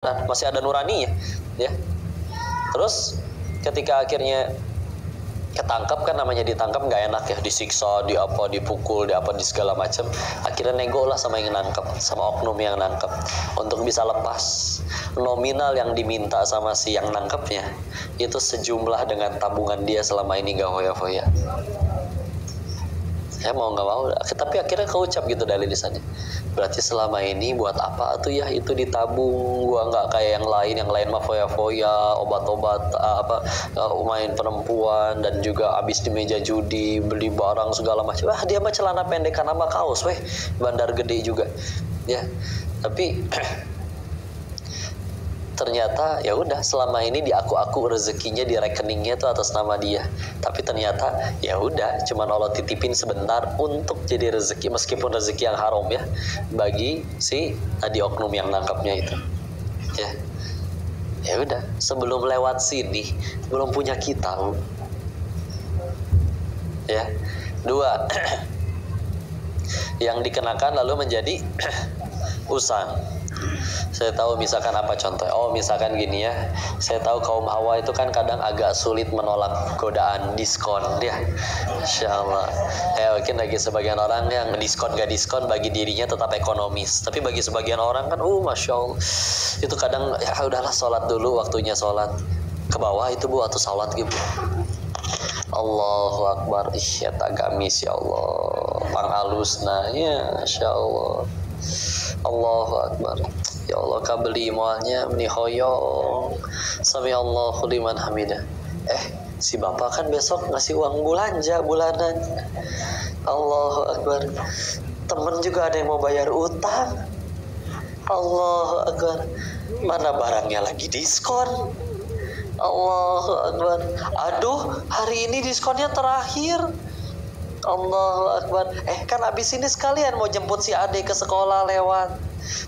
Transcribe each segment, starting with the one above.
masih ada nuraninya, ya. Terus ketika akhirnya ketangkap, kan namanya ditangkap nggak enak ya, disiksa, di apa, dipukul, di apa, di segala macam. Akhirnya nego lah sama yang nangkep, sama oknum yang nangkep, untuk bisa lepas. Nominal yang diminta sama si yang nangkepnya itu sejumlah dengan tabungan dia selama ini nggak hoya-hoya. Saya mau nggak mau, tapi akhirnya keucap gitu dari lisannya. Berarti selama ini buat apa tuh ya itu ditabung? Gua nggak kayak yang lain mah foya-foya, obat-obat, main perempuan, dan juga abis di meja judi, beli barang segala macam. Dia mah celana pendek sama kaos, weh, bandar gede juga, ya. Tapi ternyata ya udah, selama ini di aku rezekinya di rekeningnya itu atas nama dia. Tapi ternyata ya udah, cuman Allah titipin sebentar untuk jadi rezeki, meskipun rezeki yang haram ya, bagi si tadi oknum yang nangkapnya itu. Ya udah, sebelum lewat sini belum punya kita. Ya. Dua, yang dikenakan lalu menjadi usang. Saya tahu misalkan apa contoh? Misalkan gini ya. Saya tahu kaum Hawa itu kan kadang agak sulit menolak godaan diskon ya. Masya Allah. Mungkin bagi sebagian orang yang diskon gak diskon, bagi dirinya tetap ekonomis. Tapi bagi sebagian orang kan, Masya Allah, itu kadang ya udahlah, sholat dulu, waktunya sholat. Ke bawah itu Bu, atau sholat gitu. Allahu Akbar. Ya tak gamis ya Allah. Pangalusna ya, Masya Allah. Allahu Akbar. Ya Allah, kabeli mualnya menihoyong. Sami Allahu liman hamidah. Si bapak kan besok ngasih uang belanja bulanan. Allahu Akbar. Temen juga ada yang mau bayar utang. Allahu Akbar. Mana barangnya lagi diskon. Allahu Akbar. Aduh, hari ini diskonnya terakhir. Allahu Akbar. Kan abis ini sekalian mau jemput si Ade ke sekolah lewat.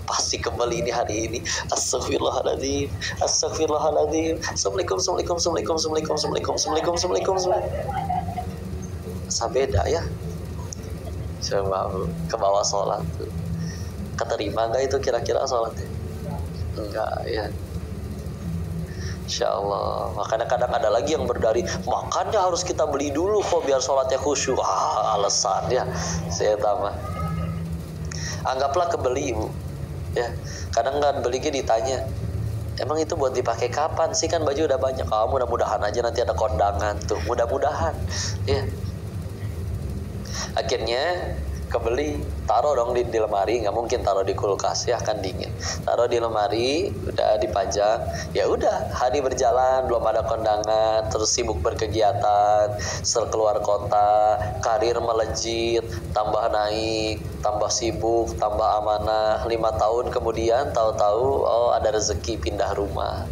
Pasti kembali ini hari ini. Astagfirullahaladzim. Astagfirullahaladzim. Assalamualaikum. Sabeda ya. Coba ke bawah sholat tuh. Keterima gak itu kira-kira sholatnya? Enggak ya. Insya Allah. Makanya kadang ada lagi yang berdari, makannya harus kita beli dulu kok biar sholatnya khusyuk. Alasan ya. Saya tambah. Anggaplah kebeli Bu. Ya. Kadang nggak beli ditanya, emang itu buat dipakai kapan sih, kan baju udah banyak. Mudah-mudahan aja nanti ada kondangan tuh. Mudah-mudahan. Ya. Akhirnya kebeli, taruh dong di lemari, nggak mungkin taruh di kulkas ya, kan dingin. Taruh di lemari, udah dipajang. Ya udah, hari berjalan, belum ada kondangan, terus sibuk berkegiatan, keluar kota, karir melejit, tambah naik, tambah sibuk, tambah amanah. 5 tahun kemudian, tahu-tahu ada rezeki pindah rumah.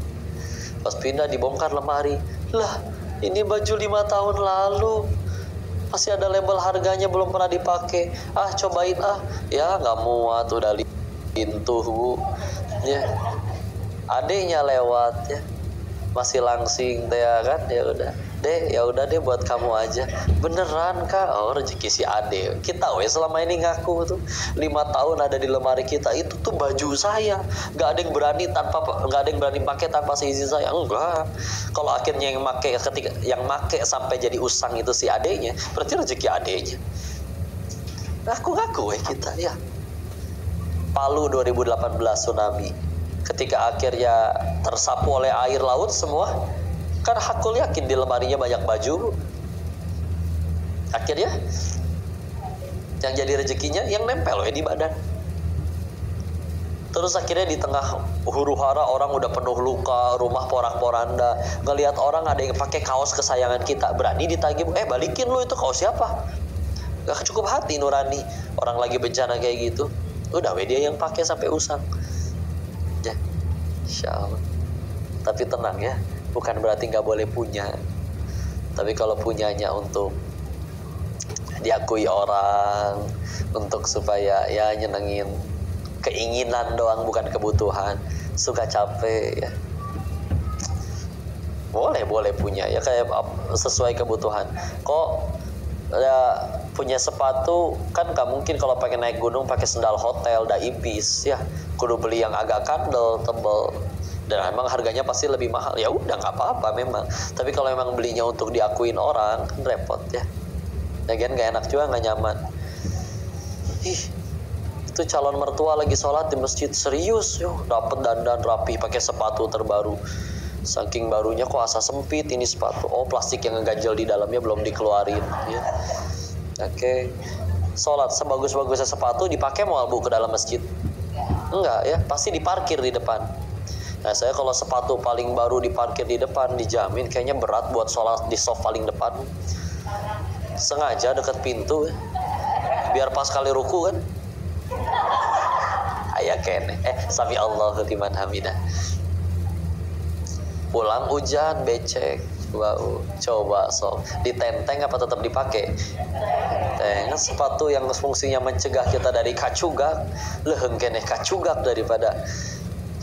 Pas pindah dibongkar lemari, lah ini baju 5 tahun lalu. Masih ada label harganya, belum pernah dipakai. Cobain ya nggak muat, udah lintuh Bu. Ya, adenya lewat ya, masih langsing ya kan. Ya udah deh buat kamu aja. Beneran Kak? Rezeki si Ade. Kita selama ini ngaku tuh 5 tahun ada di lemari kita, itu tuh baju saya. Nggak ada yang berani pakai tanpa seizin saya. Enggak. Kalau akhirnya yang make sampai jadi usang itu si adenya, berarti rezeki adenya. Ngaku kita ya. Palu 2018 tsunami. Ketika akhirnya tersapu oleh air laut semua, kan Hakul yakin di lemarinya banyak baju. Akhirnya yang jadi rezekinya yang nempel di badan. Terus akhirnya di tengah huru-hara orang udah penuh luka, rumah porak-poranda, ngelihat orang ada yang pakai kaos kesayangan kita, berani ditagih, balikin lu itu kaos siapa? Gak cukup hati nurani. Orang lagi bencana kayak gitu, udah dia yang pakai sampai usang. Ya, Insya Allah. Tapi tenang ya, bukan berarti nggak boleh punya. Tapi kalau punyanya untuk diakui orang, untuk supaya ya nyenengin keinginan doang, bukan kebutuhan, suka capek ya, boleh punya ya, kayak sesuai kebutuhan. Kok ya punya sepatu kan nggak mungkin kalau pengen naik gunung pakai sendal hotel daibis ya, kudu beli yang agak kandel tebel dan emang harganya pasti lebih mahal. Ya udah nggak apa-apa memang, tapi kalau emang belinya untuk diakuin orang kan repot ya, lagian nggak enak juga, nggak nyaman. Itu calon mertua lagi sholat di masjid serius, dapet dandan rapi pakai sepatu terbaru, saking barunya kok asa sempit ini sepatu, oh plastik yang ngeganjel di dalamnya belum dikeluarin ya. Oke, sholat sebagus-bagusnya sepatu dipakai mau bu ke dalam masjid? Enggak ya, pasti diparkir di depan. Nah saya kalau sepatu paling baru diparkir di depan, dijamin kayaknya berat buat sholat di soft paling depan. Sengaja deket pintu ya, biar pas kali ruku kan. Ayah kene, sami Allahu liman hamidah. Pulang hujan becek, coba sok ditenteng apa tetap dipakai? Teng sepatu yang fungsinya mencegah kita dari kacugak, leheng keneh kacugak daripada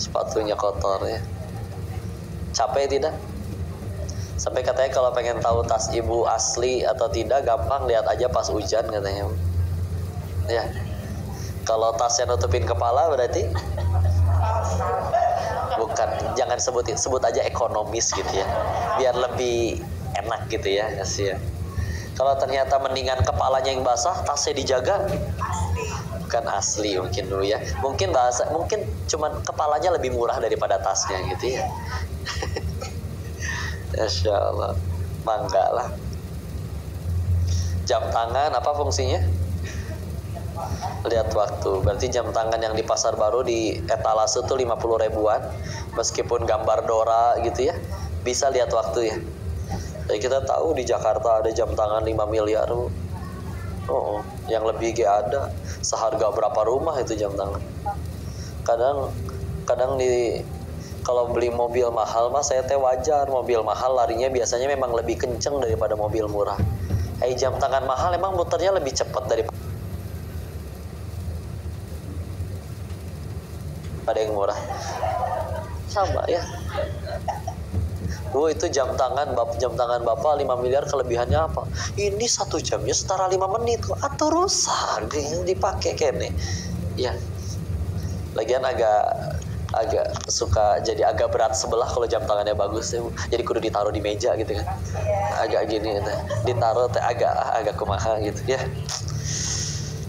sepatunya kotor ya. Capek tidak? Sampai katanya kalau pengen tahu tas ibu asli atau tidak gampang, lihat aja pas hujan katanya. Ya. Kalau tasnya nutupin kepala berarti bukan, jangan sebut aja ekonomis gitu ya, biar lebih enak gitu ya kasih ya. Kalau ternyata mendingan kepalanya yang basah, tasnya dijaga, bukan asli mungkin dulu ya, mungkin cuman kepalanya lebih murah daripada tasnya gitu ya. Masya Allah, mangga lah. Jam tangan apa fungsinya? Lihat waktu. Berarti jam tangan yang di pasar baru di etalase tuh 50 ribuan, meskipun gambar Dora gitu ya, bisa lihat waktu ya. Jadi kita tahu di Jakarta ada jam tangan 5 miliar. Yang lebih ada seharga berapa rumah itu jam tangan. Kadang kalau beli mobil mahal mah saya teh wajar, mobil mahal larinya biasanya memang lebih kenceng daripada mobil murah. Jam tangan mahal emang muternya lebih cepat daripada yang murah. Sama ya. Itu jam tangan bapak 5 miliar, kelebihannya apa? Ini 1 jamnya setara 5 menit kok. Atau rusak dipakai kene. Ya. Lagian agak suka jadi agak berat sebelah kalau jam tangannya bagus ya. Jadi kudu ditaruh di meja gitu kan. Agak gini gitu. Ditaruh agak kumaha gitu ya.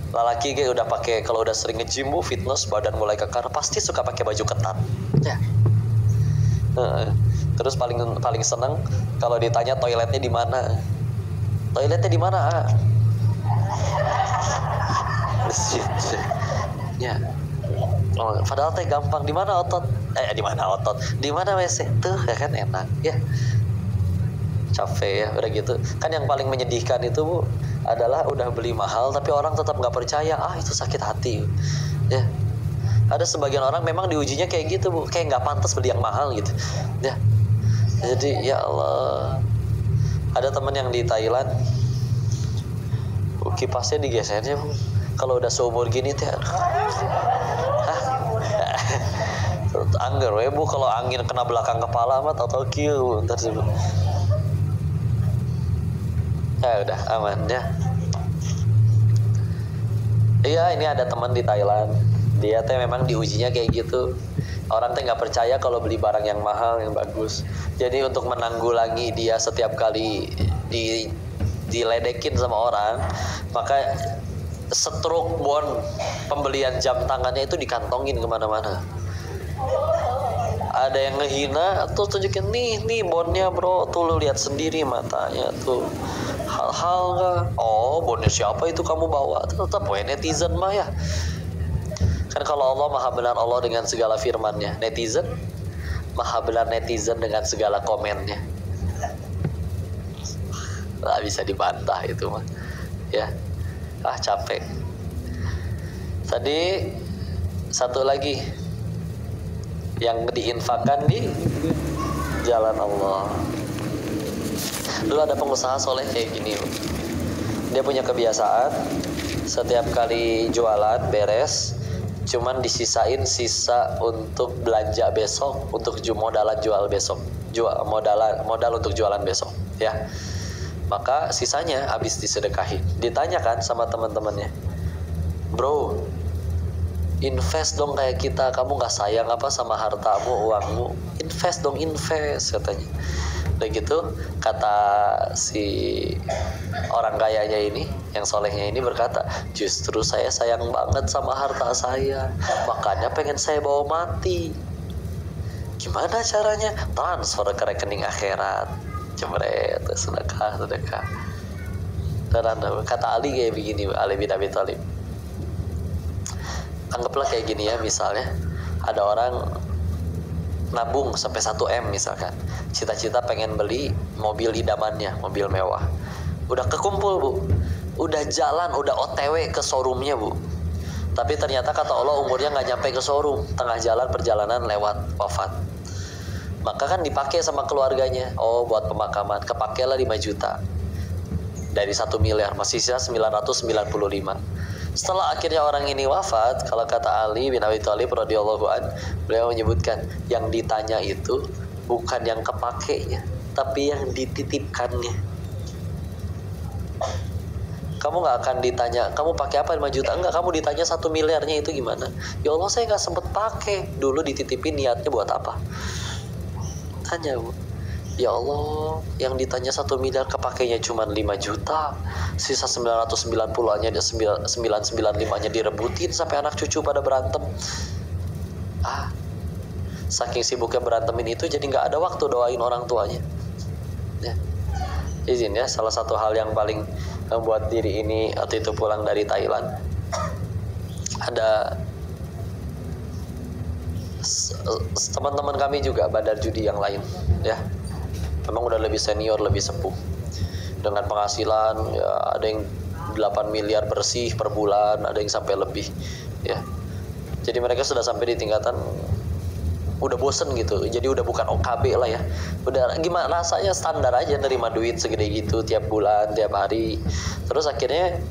Lalaki kayak udah pakai, kalau udah sering nge-gym fitness badan mulai kekar, pasti suka pakai baju ketat ya. Terus paling seneng kalau ditanya toiletnya di mana. Toiletnya di mana? Ya. Padahal teh gampang, di mana otot? Di mana otot? Di mana WC? Tuh ya kan enak ya. Capek ya udah gitu. Kan yang paling menyedihkan itu Bu adalah udah beli mahal tapi orang tetap nggak percaya. Itu sakit hati ya. Ada sebagian orang memang diujinya kayak gitu Bu, kayak nggak pantas beli yang mahal gitu ya. Jadi ya Allah, ada teman yang di Thailand, kipasnya digesernya Bu, kalau udah seumur gini teh angger we Bu, kalau angin kena belakang kepala mah tau kieu ntar sih Bu. Ya udah aman ya. Iya, ini ada teman di Thailand, dia teh memang diujinya kayak gitu. Orang teh nggak percaya kalau beli barang yang mahal yang bagus. Jadi untuk menanggulangi dia setiap kali diledekin sama orang, maka stroke bond pembelian jam tangannya itu dikantongin kemana-mana. Ada yang ngehina tuh, tunjukin nih bondnya bro, tuh lu lihat sendiri matanya tuh. Hal-hal nggak? Bondnya siapa itu kamu bawa? Tetap netizen mah ya. Kan kalau Allah maha benar Allah dengan segala firman-Nya, netizen maha benar netizen dengan segala komennya. Nggak bisa dibantah itu mah. Ya, capek. Tadi satu lagi yang diinfakkan di jalan Allah. Dulu ada pengusaha soleh kayak gini, dia punya kebiasaan setiap kali jualan beres, cuman disisain sisa untuk belanja besok, untuk modal jual besok, modal untuk jualan besok, ya. Maka sisanya habis disedekahin. Ditanyakan sama teman-temannya, bro, invest dong kayak kita, kamu gak sayang apa sama hartamu, uangmu? Invest dong, invest, katanya. Udah gitu, kata si orang kayanya ini, yang solehnya ini berkata, justru saya sayang banget sama harta saya, makanya pengen saya bawa mati. Gimana caranya? Transfer ke rekening akhirat. Jemret, sedekah. Dan kata Ali kayak begini, Ali bin Abi Thalib. Anggaplah kayak gini ya, misalnya ada orang nabung sampai 1 M misalkan, cita-cita pengen beli mobil idamannya, mobil mewah. Udah kekumpul bu, udah jalan, udah OTW ke showroomnya bu, tapi ternyata kata Allah umurnya gak nyampe ke showroom, tengah jalan perjalanan lewat, wafat. Maka kan dipakai sama keluarganya, oh buat pemakaman, kepakailah 5 juta dari 1 miliar, masih sisa 995. Setelah akhirnya orang ini wafat, kalau kata Ali bin Abi Thalib radhiyallahu an, beliau menyebutkan yang ditanya itu bukan yang kepakainya, tapi yang dititipkannya. Kamu nggak akan ditanya, kamu pakai apa 5 juta? Enggak, kamu ditanya 1 miliarnya itu gimana? Ya Allah, saya nggak sempet pakai. Dulu dititipin, niatnya buat apa? Tanya bu. Ya Allah, yang ditanya 1 miliar kepakainya cuma 5 juta, sisa 990-nya, 995-nya direbutin sampai anak cucu pada berantem. Saking sibuknya berantemin itu jadi nggak ada waktu doain orang tuanya. Ya. Izin ya, salah satu hal yang paling membuat diri ini waktu itu pulang dari Thailand, ada teman-teman kami juga bandar judi yang lain, ya. Memang udah lebih senior, lebih sepuh, dengan penghasilan ya ada yang 8 miliar bersih per bulan, ada yang sampai lebih, ya. Jadi mereka sudah sampai di tingkatan udah bosen gitu, jadi udah bukan OKB lah ya, udah gimana rasanya standar aja nerima duit segede gitu tiap bulan, tiap hari. Terus akhirnya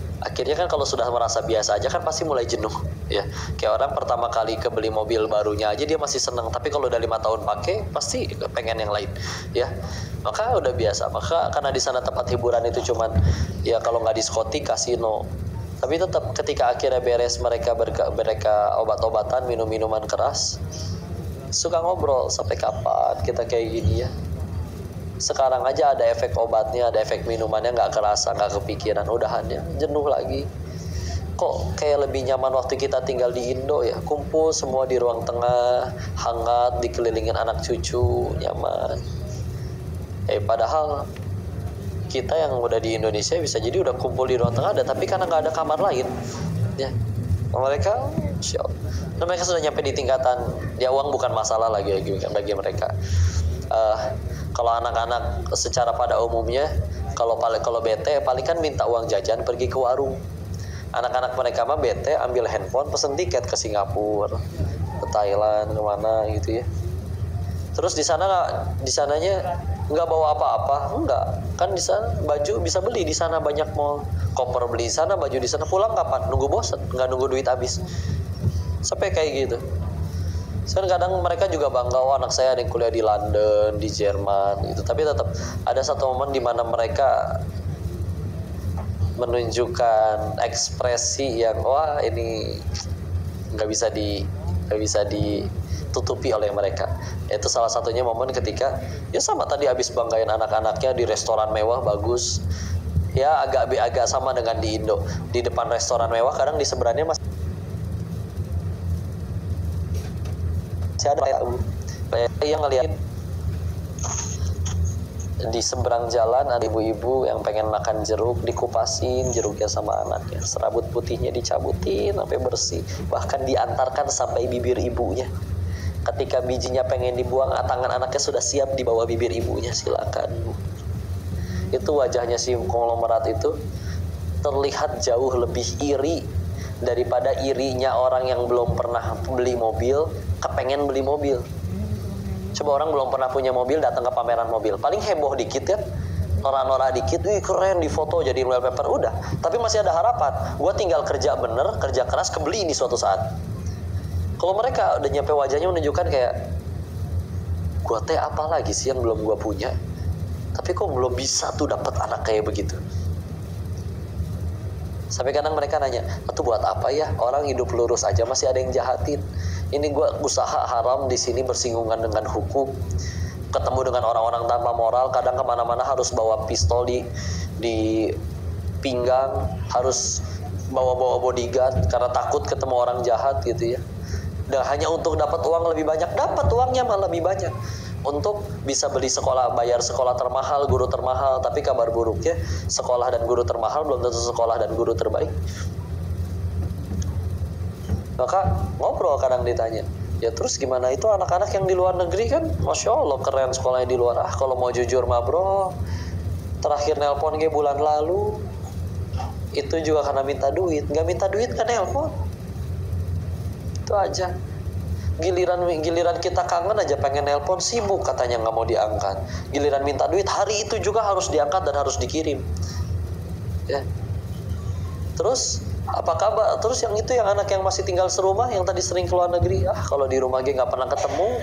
kan kalau sudah merasa biasa aja kan pasti mulai jenuh, ya. Kayak orang pertama kali kebeli mobil barunya aja dia masih seneng, tapi kalau udah 5 tahun pakai pasti pengen yang lain, ya. Maka udah biasa. Maka karena di sana tempat hiburan itu cuman ya kalau nggak diskotik, kasino. Tapi tetap ketika akhirnya beres mereka obat-obatan, minum-minuman keras, suka ngobrol sampai kapan kita kayak gini ya. Sekarang aja ada efek obatnya, ada efek minumannya, nggak kerasa, nggak kepikiran, udahannya jenuh lagi. Kok kayak lebih nyaman waktu kita tinggal di Indo ya, kumpul semua di ruang tengah, hangat, dikelilingin anak cucu, nyaman. Padahal kita yang udah di Indonesia bisa jadi udah kumpul di ruang tengah ada, tapi karena nggak ada kamar lain, ya. Mereka, dan mereka sudah nyampe di tingkatan, ya uang bukan masalah lagi bagi mereka. Kalau anak-anak secara pada umumnya, kalau bete paling kan minta uang jajan pergi ke warung. Anak-anak mereka mah bete ambil handphone, pesen tiket ke Singapura, ke Thailand, kemana gitu ya. Terus di sananya nggak bawa apa-apa, enggak. Kan di sana baju bisa beli, di sana banyak mall, koper beli di sana, baju di sana. Pulang kapan? Nunggu bosen, nggak nunggu duit habis. Sampai kayak gitu. Kadang mereka juga bangga, oh anak saya ada yang kuliah di London, di Jerman gitu. Tapi tetap ada satu momen di mana mereka menunjukkan ekspresi yang wah ini nggak bisa ditutupi oleh mereka. Itu salah satunya momen ketika ya sama tadi habis banggain anak-anaknya di restoran mewah bagus. Ya agak sama dengan di Indo. Di depan restoran mewah kadang di seberangnya masih ada yang ngeliatin di seberang jalan ada ibu-ibu yang pengen makan jeruk, dikupasin jeruknya sama anaknya, serabut putihnya dicabutin sampai bersih, bahkan diantarkan sampai bibir ibunya. Ketika bijinya pengen dibuang, tangan anaknya sudah siap di bawah bibir ibunya, silakan. Itu wajahnya si konglomerat itu terlihat jauh lebih iri daripada irinya orang yang belum pernah beli mobil kepengen beli mobil. Coba orang belum pernah punya mobil datang ke pameran mobil, paling heboh dikit ya, nora-nora dikit, wih keren, di foto jadi wallpaper, udah. Tapi masih ada harapan, gue tinggal kerja bener, kerja keras, kebeli ini suatu saat. Kalau mereka udah nyampe wajahnya menunjukkan kayak, gue teh apa lagi sih yang belum gue punya, Tapi kok belum bisa tuh dapat anak kayak begitu. Sampai kadang mereka nanya, itu buat apa ya? Orang hidup lurus aja masih ada yang jahatin. Ini gue usaha haram di sini bersinggungan dengan hukum. Ketemu dengan orang-orang tanpa moral, kadang kemana-mana harus bawa pistol di pinggang, harus bawa bodyguard karena takut ketemu orang jahat gitu ya. Dan hanya untuk dapat uang lebih banyak, dapat uangnya malah lebih banyak. Untuk bisa beli sekolah, bayar sekolah termahal, guru termahal. Tapi kabar buruknya, sekolah dan guru termahal belum tentu sekolah dan guru terbaik. Maka ngobrol kadang ditanya, ya terus gimana itu anak-anak yang di luar negeri kan, Masya Allah keren sekolahnya di luar. Kalau mau jujur mah bro, terakhir nelpon gue bulan lalu, itu juga karena minta duit. Gak minta duit kan nelpon. Itu aja. Giliran kita kangen aja pengen nelpon, sibuk katanya nggak mau diangkat. Giliran minta duit hari itu juga harus diangkat dan harus dikirim. Ya. Terus apa kabar? Terus yang itu yang anak yang masih tinggal serumah, yang tadi sering keluar negeri, kalau di rumah gue nggak pernah ketemu.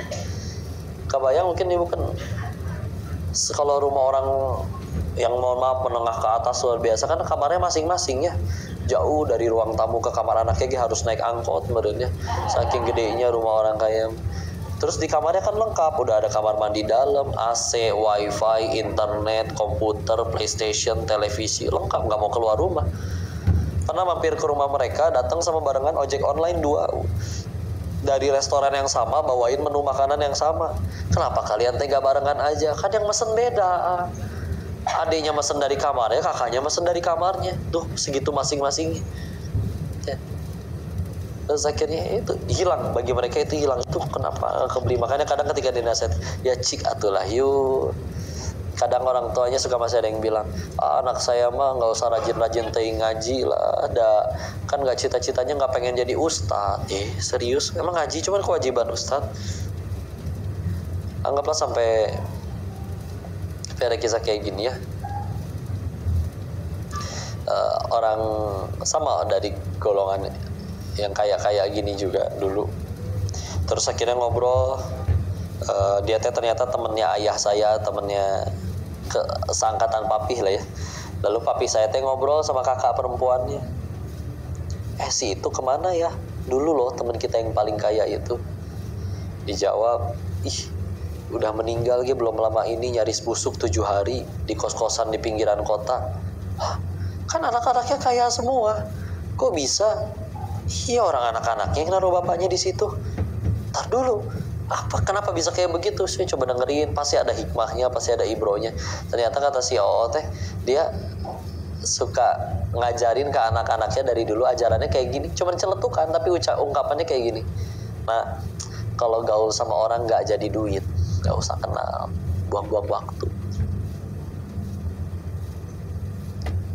Kebayang mungkin ibu kan kalau rumah orang yang mohon maaf menengah ke atas luar biasa kan kamarnya masing-masing ya. Jauh dari ruang tamu ke kamar anaknya harus naik angkot merenya, saking gedenya rumah orang kaya. Terus di kamarnya kan lengkap, udah ada kamar mandi dalam, AC, wifi, internet, komputer, PlayStation, televisi, lengkap, nggak mau keluar rumah. Pernah mampir ke rumah mereka, datang sama barengan ojek online 2 dari restoran yang sama, bawain menu makanan yang sama. Kenapa kalian tega barengan aja? Kan yang mesen beda. Adiknya mesen dari kamarnya, kakaknya mesen dari kamarnya. Tuh segitu masing-masingnya ya. Terus akhirnya itu hilang, bagi mereka itu hilang. Itu kenapa kebeli. Makanya kadang ketika dinasihat, ya cik atulah yuk. Kadang orang tuanya suka masih ada yang bilang, anak saya mah gak usah rajin-rajin teuing ngaji lah, ada kan gak cita-citanya gak pengen jadi ustad. Serius? Emang ngaji cuma kewajiban ustad? Anggaplah sampai ada kisah kayak gini ya. Orang sama dari golongan yang kaya-kaya gini juga dulu. Terus akhirnya ngobrol, dia ternyata temennya ayah saya, temennya seangkatan papih lah ya. Lalu papi saya ngobrol sama kakak perempuannya. Si itu kemana ya? Dulu loh temen kita yang paling kaya itu. Dijawab, udah meninggal dia belum lama ini, nyaris busuk 7 hari di kos-kosan di pinggiran kota. Kan anak-anaknya kaya semua, kok bisa? Iya orang anak-anaknya yang naruh bapaknya di situ. Ntar dulu, kenapa bisa kayak begitu? Saya coba dengerin, pasti ada hikmahnya, pasti ada ibronya. Ternyata kata si Oo teh, dia suka ngajarin ke anak-anaknya dari dulu ajarannya kayak gini, cuman celetukan tapi ungkapannya kayak gini. Nah, kalau gaul sama orang nggak jadi duit, nggak usah kenal, buang-buang waktu.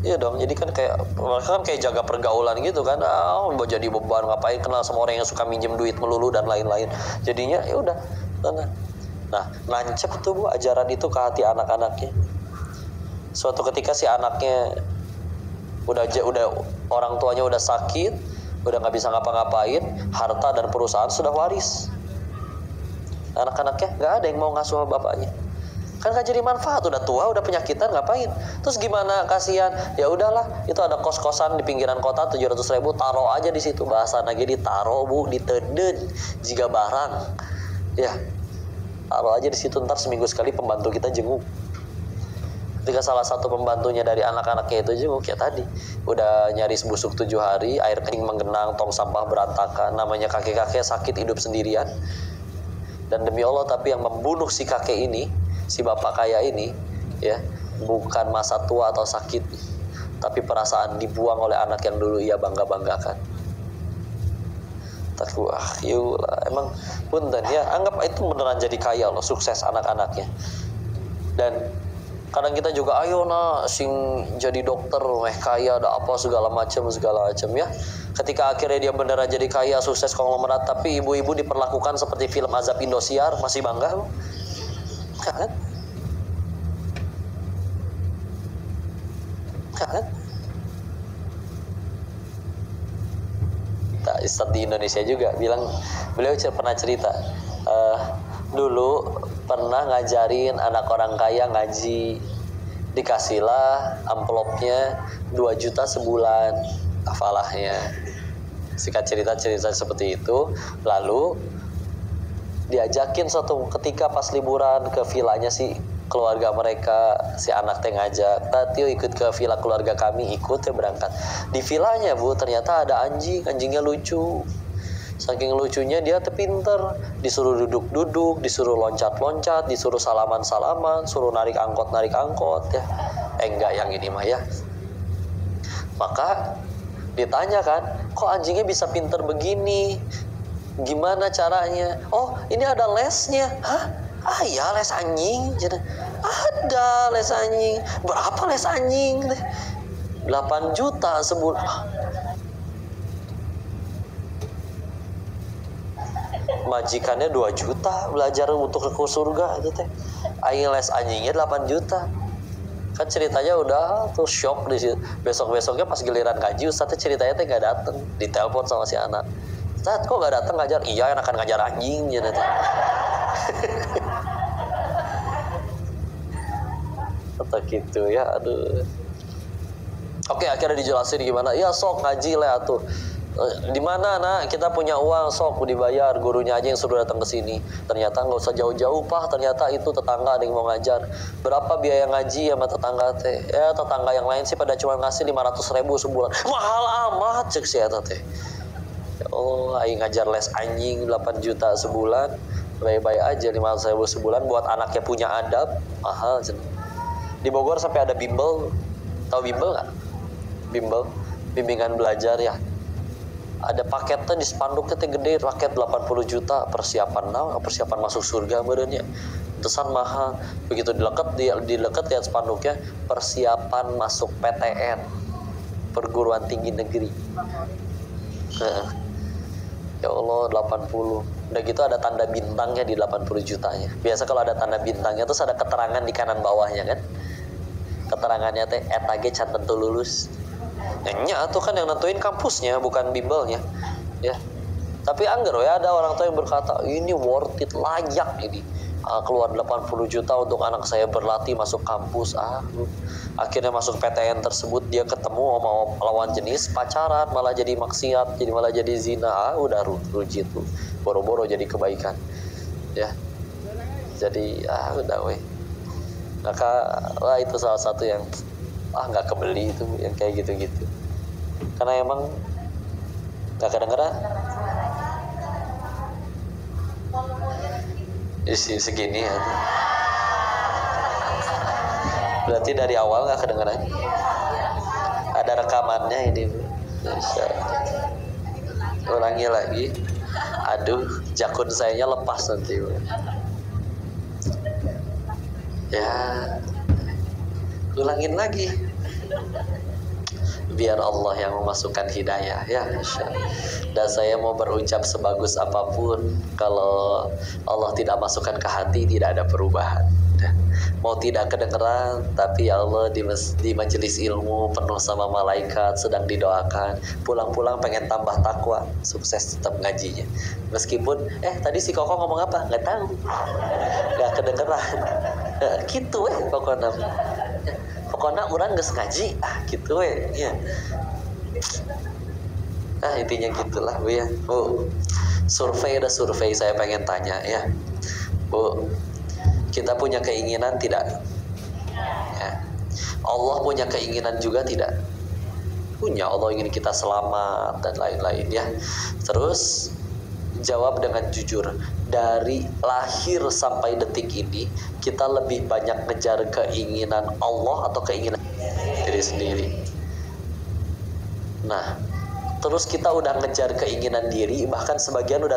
Iya dong, jadi kan mereka kan kayak jaga pergaulan gitu kan. Mau jadi beban, ngapain kenal sama orang yang suka minjem duit melulu dan lain-lain. Jadinya ya udah. Nah, nancep tuh Bu ajaran itu ke hati anak-anaknya. Suatu ketika si anaknya udah orang tuanya udah sakit, udah nggak bisa ngapa-ngapain, harta dan perusahaan sudah waris. Anak-anaknya nggak ada yang mau ngasuh bapaknya. Kan gak jadi manfaat, udah tua, udah penyakitan, ngapain? Terus gimana, kasihan? Ya udahlah, itu ada kos-kosan di pinggiran kota 700.000, taruh aja di situ. Bahasa lagi ditaruh Bu, diteden jika barang. Ya, taruh aja di situ, ntar seminggu sekali pembantu kita jenguk. Ketika salah satu pembantunya dari anak-anaknya itu jenguk, ya tadi udah nyaris busuk 7 hari, air kencing menggenang, tong sampah berantakan, namanya kakek-kakek sakit hidup sendirian. Dan demi Allah, tapi yang membunuh si kakek ini, si bapak kaya ini ya, bukan masa tua atau sakit, tapi perasaan dibuang oleh anak yang dulu ia bangga-banggakan. Takwa, emang punten ya, anggap itu beneran jadi kaya loh, sukses anak-anaknya. Dan kadang kita juga ayo sing jadi dokter, kaya ada apa segala macam ya. Ketika akhirnya dia beneran jadi kaya, sukses konglomerat, tapi ibu-ibu diperlakukan seperti film azab Indosiar, masih bangga kan? Ustadz di Indonesia juga bilang, beliau pernah cerita, dulu pernah ngajarin anak orang kaya ngaji, dikasihlah amplopnya 2 juta sebulan hafalahnya. Singkat cerita seperti itu. Lalu diajakin suatu ketika pas liburan ke vilanya si keluarga mereka, si anak teh ngajak, "Tio ikut ke villa keluarga kami." Ikut ya berangkat. Di villanya Bu, ternyata ada anjingnya lucu. Saking lucunya dia tuh pinter, disuruh duduk-duduk, disuruh loncat-loncat, disuruh salaman-salaman, suruh narik angkot ya. Enggak yang ini mah ya. Maka ditanya kan, kok anjingnya bisa pinter begini? Gimana caranya? Oh, ini ada lesnya. Hah? Ah ya, les anjing. Ada les anjing. Berapa les anjing? 8 juta sebulan. Majikannya 2 juta belajar untuk ke surga itu teh. Aing les anjingnya 8 juta. Kan ceritanya udah tuh shock di situ. Besok-besoknya pas giliran ngaji Ustaz ceritanya teh enggak datang. Ditelepon sama si anak. "Ustaz, kok enggak datang ngajar?" "Iya, enakan ngajar anjing." Ya teh. Atau gitu ya, aduh. Oke, akhirnya dijelasin gimana. "Ya sok ngaji lah atuh." "Di mana nak? Kita punya uang, sok dibayar, gurunya aja yang suruh datang ke sini." Ternyata nggak usah jauh-jauh Pak, ternyata itu tetangga ada yang mau ngajar. "Berapa biaya ngaji sama tetangga teh?" "Ya tetangga yang lain sih pada cuma ngasih 500.000 sebulan." "Mahal amat," cek si eta teh. Oh, aing ngajar les anjing 8 juta sebulan, baik-baik aja 500.000 sebulan buat anaknya punya adab, mahal. Di Bogor sampai ada bimbel, tahu bimbel nggak? Bimbel, bimbingan belajar ya. Ada paketnya di spanduknya teh gede, paket 80 juta, persiapan masuk surga badannya. Terusan mahal. Begitu dileket lihat spanduknya, persiapan masuk PTN, perguruan tinggi negeri. Ya Allah, 80. Udah gitu ada tanda bintangnya di 80 jutanya. Biasa kalau ada tanda bintangnya terus ada keterangan di kanan bawahnya kan. Keterangannya teh eta ge can tentu lulus. Nya tuh kan yang nentuin kampusnya bukan bimbelnya ya. Tapi anggar ya ada orang tua yang berkata ini worth it, layak ini keluar 80 juta untuk anak saya berlatih masuk kampus. Akhirnya masuk PTN tersebut dia ketemu sama lawan jenis, pacaran, malah jadi maksiat, malah jadi zina. Udah rugi tuh, boro-boro jadi kebaikan ya. Jadi udah weh. Maka itu salah satu yang nggak kebeli itu yang kayak gitu-gitu, karena emang nggak kedengeran segini ya. Berarti dari awal nggak kedengeran, ada rekamannya ini. Bisa ulangi lagi. Aduh, jakun sayanya lepas nanti ya. Ulangin lagi biar Allah yang memasukkan hidayah ya, insyaallah. Dan saya mau berucap sebagus apapun, kalau Allah tidak masukkan ke hati tidak ada perubahan. Mau tidak kedengeran, tapi ya Allah di majelis ilmu penuh sama malaikat sedang didoakan. Pulang-pulang pengen tambah takwa, sukses tetap ngajinya. Meskipun tadi si Koko ngomong apa nggak tahu, nggak kedengeran. Gitu pokoknya orang geus ngaji gitu ya. Intinya gitulah Bu ya. Bu, survei saya pengen tanya ya Bu, kita punya keinginan tidak ya? Allah punya keinginan juga tidak? Punya. Allah ingin kita selamat dan lain-lain ya. Terus jawab dengan jujur, dari lahir sampai detik ini kita lebih banyak ngejar keinginan Allah atau keinginan diri sendiri? Nah, terus kita udah ngejar keinginan diri, bahkan sebagian udah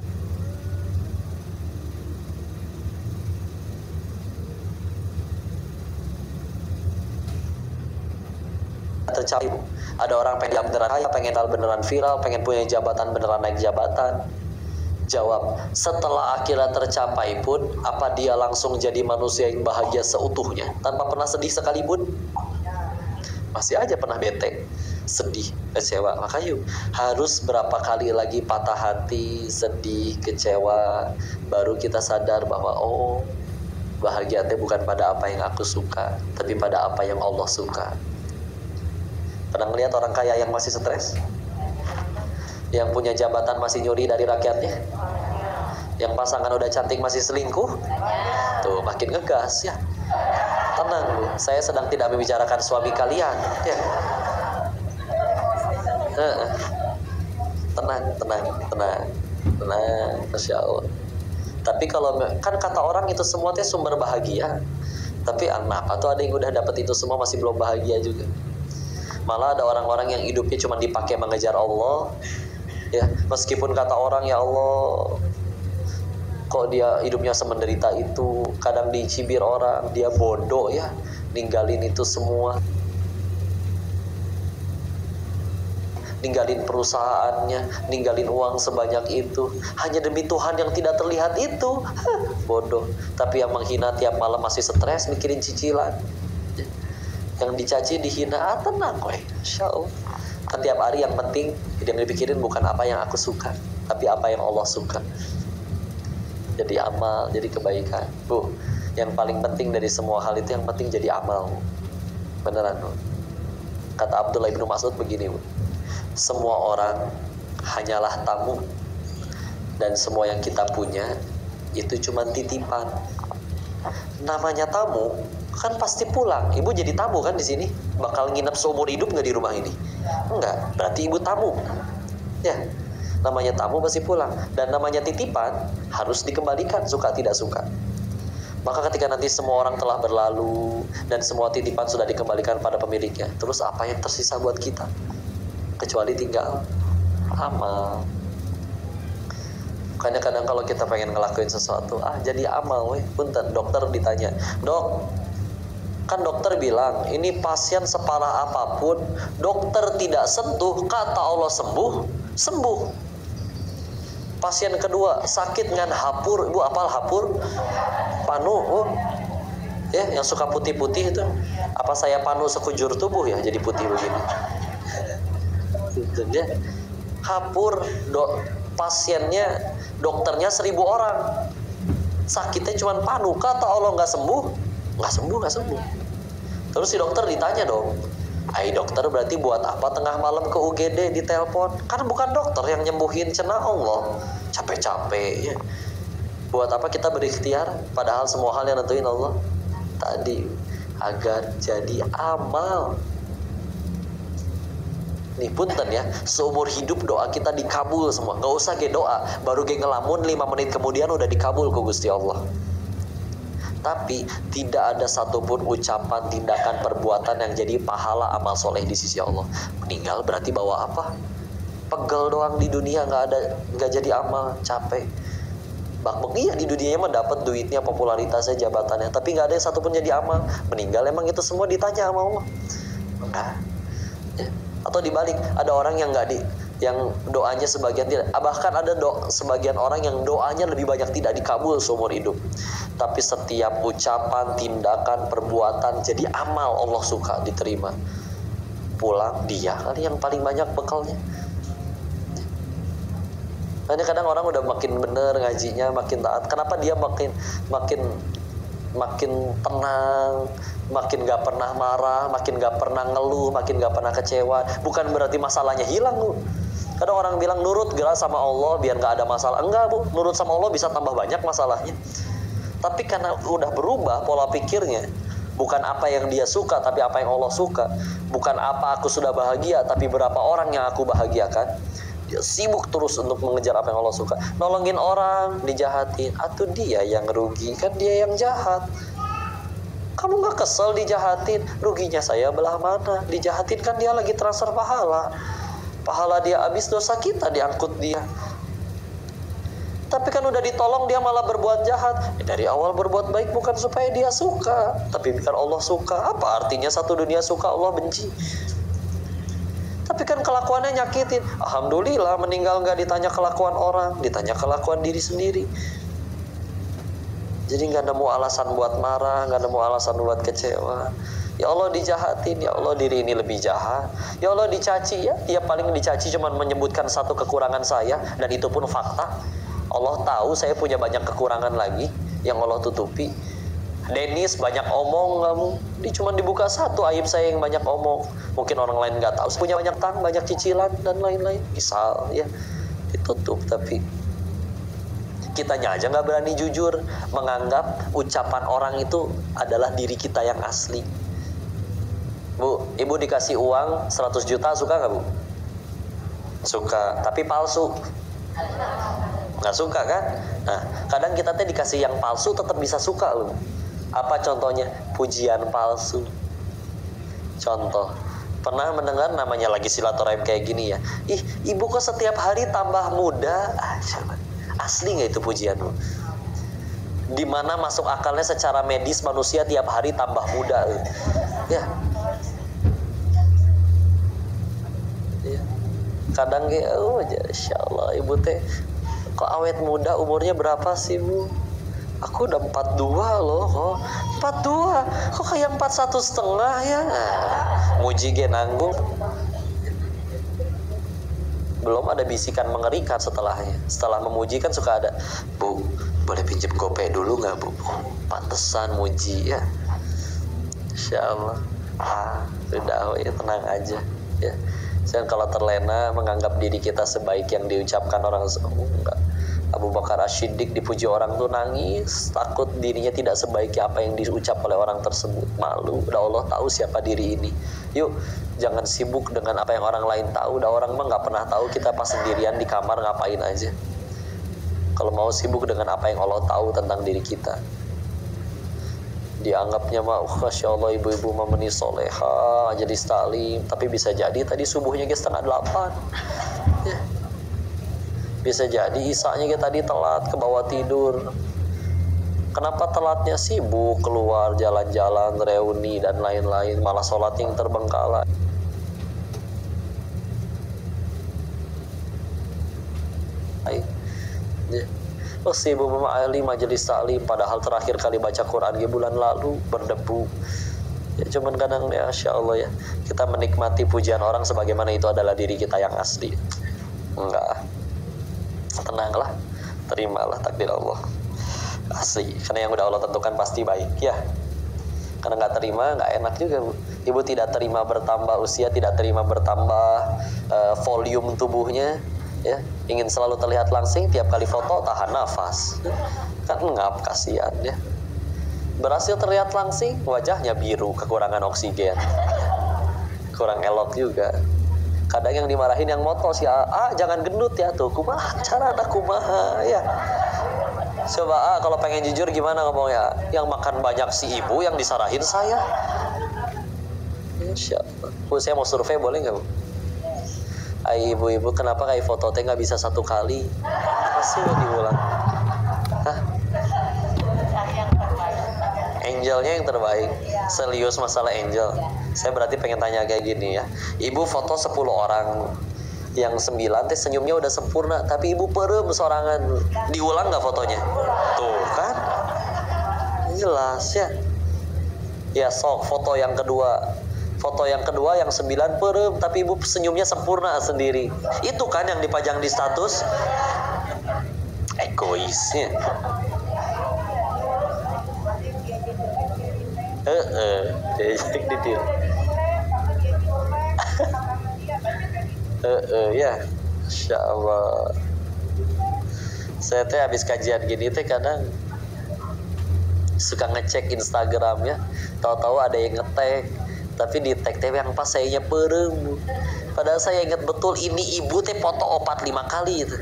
tercapai. Ada orang pengen beneran kaya, pengen beneran viral, pengen punya jabatan, beneran naik jabatan. Jawab, setelah akhirnya tercapai pun, apa dia langsung jadi manusia yang bahagia seutuhnya tanpa pernah sedih sekalipun? Masih aja pernah bete, sedih, kecewa. Maka yuk harus berapa kali lagi patah hati, sedih, kecewa, baru kita sadar bahwa oh, bahagia itu bukan pada apa yang aku suka, tapi pada apa yang Allah suka. Pernah ngelihat orang kaya yang masih stres? Yang punya jabatan masih nyuri dari rakyatnya? Yang pasangan udah cantik masih selingkuh? Tuh, makin ngegas ya. Tenang Bu, saya sedang tidak membicarakan suami kalian ya. Tenang, Masya Allah. Tapi kalau kan kata orang itu semua teh sumber bahagia, tapi kenapa tuh ada yang udah dapet itu semua masih belum bahagia juga? Malah ada orang-orang yang hidupnya cuma dipakai mengejar Allah ya, meskipun kata orang ya Allah kok dia hidupnya semenderita itu, kadang dicibir orang, dia bodoh ya, ninggalin itu semua, ninggalin perusahaannya, ninggalin uang sebanyak itu hanya demi Tuhan yang tidak terlihat itu. Bodoh. Tapi yang menghina tiap malam masih stres mikirin cicilan, yang dicaci dihina, tenang kowe, Insya Allah. Kan tiap hari yang penting yang dipikirin bukan apa yang aku suka, tapi apa yang Allah suka. Jadi amal, jadi kebaikan Bu. Yang paling penting dari semua hal itu, yang penting jadi amal beneran Bu. Kata Abdullah ibnu Mas'ud begini Bu, semua orang hanyalah tamu, dan semua yang kita punya itu cuma titipan. Namanya tamu kan pasti pulang. Ibu jadi tamu kan di sini, bakal nginep seumur hidup nggak di rumah ini? Enggak, berarti ibu tamu ya. Namanya tamu pasti pulang, dan namanya titipan harus dikembalikan suka tidak suka. Maka ketika nanti semua orang telah berlalu dan semua titipan sudah dikembalikan pada pemiliknya, terus apa yang tersisa buat kita? Kecuali tinggal amal. Makanya kadang kalau kita pengen ngelakuin sesuatu, jadi amal weh. Punten, dokter ditanya, dok, kan dokter bilang ini pasien separah apapun dokter tidak sentuh, kata Allah sembuh. Pasien kedua sakit dengan hapur, ibu apal hapur? Panu, ya yang suka putih-putih itu. Apa saya panu sekujur tubuh ya jadi putih begini? Itu dia. Hapur, pasiennya, dokternya 1000 orang, sakitnya cuma panu, kata Allah nggak sembuh. Terus si dokter ditanya dong, dokter berarti buat apa tengah malam ke UGD ditelepon? Kan bukan dokter yang nyembuhin, cenah Allah. Capek-capek ya. Buat apa kita berikhtiar? Padahal semua hal yang nentuin Allah. Tadi agar jadi amal. Nih punten ya, seumur hidup doa kita dikabul semua. Gak usah ge doa, baru ge ngelamun 5 menit kemudian udah dikabul ku Gusti Allah. Tapi tidak ada satupun ucapan, tindakan, perbuatan yang jadi pahala amal soleh di sisi Allah. Meninggal berarti bawa apa? Pegel doang di dunia, nggak jadi amal, capek. Bakbek iya di dunianya mah dapat duitnya, popularitasnya, jabatannya, tapi nggak ada yang satupun jadi amal. Meninggal emang itu semua ditanya sama Allah? Enggak. Ya. Atau dibalik, ada orang yang yang doanya sebagian tidak, bahkan ada sebagian orang yang doanya lebih banyak tidak dikabul seumur hidup, tapi setiap ucapan, tindakan, perbuatan jadi amal, Allah suka, diterima. Pulang dia kali yang paling banyak bekalnya. Makanya kadang orang udah makin bener ngajinya, makin taat, kenapa dia makin tenang, makin gak pernah marah, makin gak pernah ngeluh, makin gak pernah kecewa. Bukan berarti masalahnya hilang Bu. Kadang orang bilang nurut gerak sama Allah biar gak ada masalah. Enggak Bu, nurut sama Allah bisa tambah banyak masalahnya. Tapi karena udah berubah pola pikirnya, bukan apa yang dia suka tapi apa yang Allah suka. Bukan apa aku sudah bahagia tapi berapa orang yang aku bahagiakan. Dia sibuk terus untuk mengejar apa yang Allah suka. Nolongin orang dijahatin, atuh dia yang rugi, kan dia yang jahat. Kamu gak kesel dijahatin? Ruginya saya belah mana? Dijahatin kan dia lagi transfer pahala. Pahala dia habis, dosa kita diangkut dia. Tapi kan udah ditolong dia malah berbuat jahat. Dari awal berbuat baik bukan supaya dia suka, tapi biar Allah suka. Apa artinya satu dunia suka Allah benci? Tapi kan kelakuannya nyakitin. Alhamdulillah meninggal gak ditanya kelakuan orang, ditanya kelakuan diri sendiri. Jadi gak nemu alasan buat marah, gak nemu alasan buat kecewa. Ya Allah dijahatin, ya Allah diri ini lebih jahat, ya Allah dicaci, ya dia paling dicaci cuma menyebutkan satu kekurangan saya, dan itu pun fakta. Allah tahu saya punya banyak kekurangan lagi yang Allah tutupi. Dennis banyak omong kamu, dia cuma dibuka satu aib saya yang banyak omong, mungkin orang lain nggak tahu punya banyak tang, banyak cicilan dan lain-lain, misal ya ditutup. Tapi kitanya aja nggak berani jujur menganggap ucapan orang itu adalah diri kita yang asli. Bu, ibu dikasih uang 100 juta suka nggak bu? Suka, tapi palsu nggak suka kan? Nah, kadang kita teh dikasih yang palsu tetap bisa suka loh. Apa contohnya? Pujian palsu. Contoh, pernah mendengar namanya lagi silaturahim kayak gini ya, ih ibu kok setiap hari tambah muda. Asli nggak itu pujianmu? Dimana masuk akalnya secara medis manusia tiap hari tambah muda ya. Kadang kayak Insya Allah ibu teh kok awet muda, umurnya berapa sih bu? Aku udah 42 loh. Oh 42 kok kayak 41,5 ya. Muji ge nanggung. Belum ada bisikan mengerikan setelahnya. Setelah memuji kan suka ada, bu boleh pinjem gopay dulu nggak bu? Pantesan muji ya. Insya Allah sudah ya, tenang aja ya. Dan kalau terlena menganggap diri kita sebaik yang diucapkan orang, enggak. Abu Bakar As-Siddiq dipuji orang tuh nangis, takut dirinya tidak sebaik apa yang diucap oleh orang tersebut. Malu, udah Allah tahu siapa diri ini. Yuk, jangan sibuk dengan apa yang orang lain tahu. Udah orang mah nggak pernah tahu kita pas sendirian di kamar ngapain aja. Kalau mau sibuk dengan apa yang Allah tahu tentang diri kita. Dianggapnya mah, Masya Allah ibu-ibu memeni soleha jadi stalim, tapi bisa jadi tadi subuhnya ke 7:30 ya. Bisa jadi isanya kita tadi telat ke bawah tidur. Kenapa telatnya? Sibuk keluar jalan-jalan, reuni dan lain-lain, malah sholat yang terbengkalai. Sibuk mema'ali majelis taklim, padahal terakhir kali baca Quran di bulan lalu berdebu. Ya cuman kadang ya Masya Allah ya, kita menikmati pujian orang sebagaimana itu adalah diri kita yang asli. Enggak, tenanglah, terimalah takdir Allah asli, karena yang udah Allah tentukan pasti baik ya. Karena nggak terima nggak enak juga bu. Ibu tidak terima bertambah usia, tidak terima bertambah volume tubuhnya ya, ingin selalu terlihat langsing, tiap kali foto tahan nafas kan ngap, kasihan ya. Berhasil terlihat langsing, wajahnya biru, kekurangan oksigen, kurang elok juga. Kadang yang dimarahin yang moto sih, jangan gendut ya tuh, kumaha cara anak kumaha ya. Coba kalau pengen jujur gimana ngomongnya? Yang makan banyak si ibu, yang disarahin saya. Insya Allah. Bu, saya mau survei boleh nggak bu? Ibu-ibu kenapa kayak foto teh nggak bisa satu kali? Masih diulang. Hah? Angelnya yang terbaik. Serius masalah angel. Saya berarti pengen tanya kayak gini ya. Ibu foto 10 orang, yang 9 teh senyumnya udah sempurna, tapi ibu perem sorangan. Diulang nggak fotonya? Tuh kan? Jelas ya. Ya sok foto yang kedua. Foto yang kedua yang 9 perem, tapi ibu senyumnya sempurna sendiri. Itu kan yang dipajang di status. Egoisnya. Ya, Insya Allah. Saya teh habis kajian gini teh kadang suka ngecek Instagram ya, tahu-tahu ada yang nge-tag, tapi di tag teh yang pas sayanya perem. Padahal saya ingat betul ini ibu teh foto 4-5 kali itu.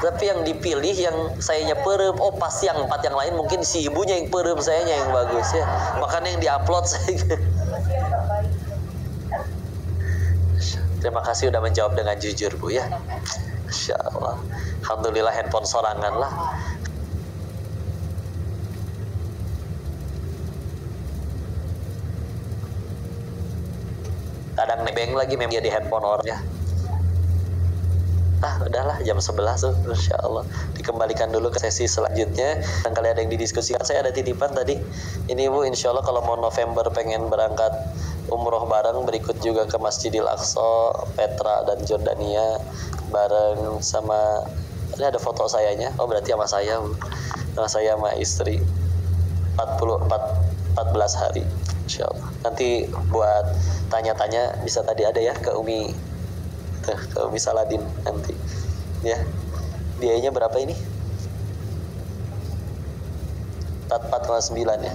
Tapi yang dipilih yang sayanya perem, pasti yang 4 yang lain mungkin si ibunya yang perem, sayanya yang bagus ya. Makanya yang diupload saya. Terima kasih udah menjawab dengan jujur bu ya. Masya Allah. Alhamdulillah handphone sorangan lah. Kadang nebeng lagi memang dia di handphone orang ya. Udahlah jam 11 tuh, Insya Allah dikembalikan dulu ke sesi selanjutnya. Dan kali ada yang didiskusikan, saya ada titipan tadi ini Bu, Insya Allah kalau mau November pengen berangkat umroh bareng, berikut juga ke Masjidil Aqsa, Petra dan Jordania bareng sama, ini ada foto sayanya, oh berarti sama saya Bu, sama saya sama istri, 14 hari Insya Allah. Nanti buat tanya-tanya bisa tadi ada ya ke Umi Saladin nanti ya. Biayanya berapa ini? 44,9 ya.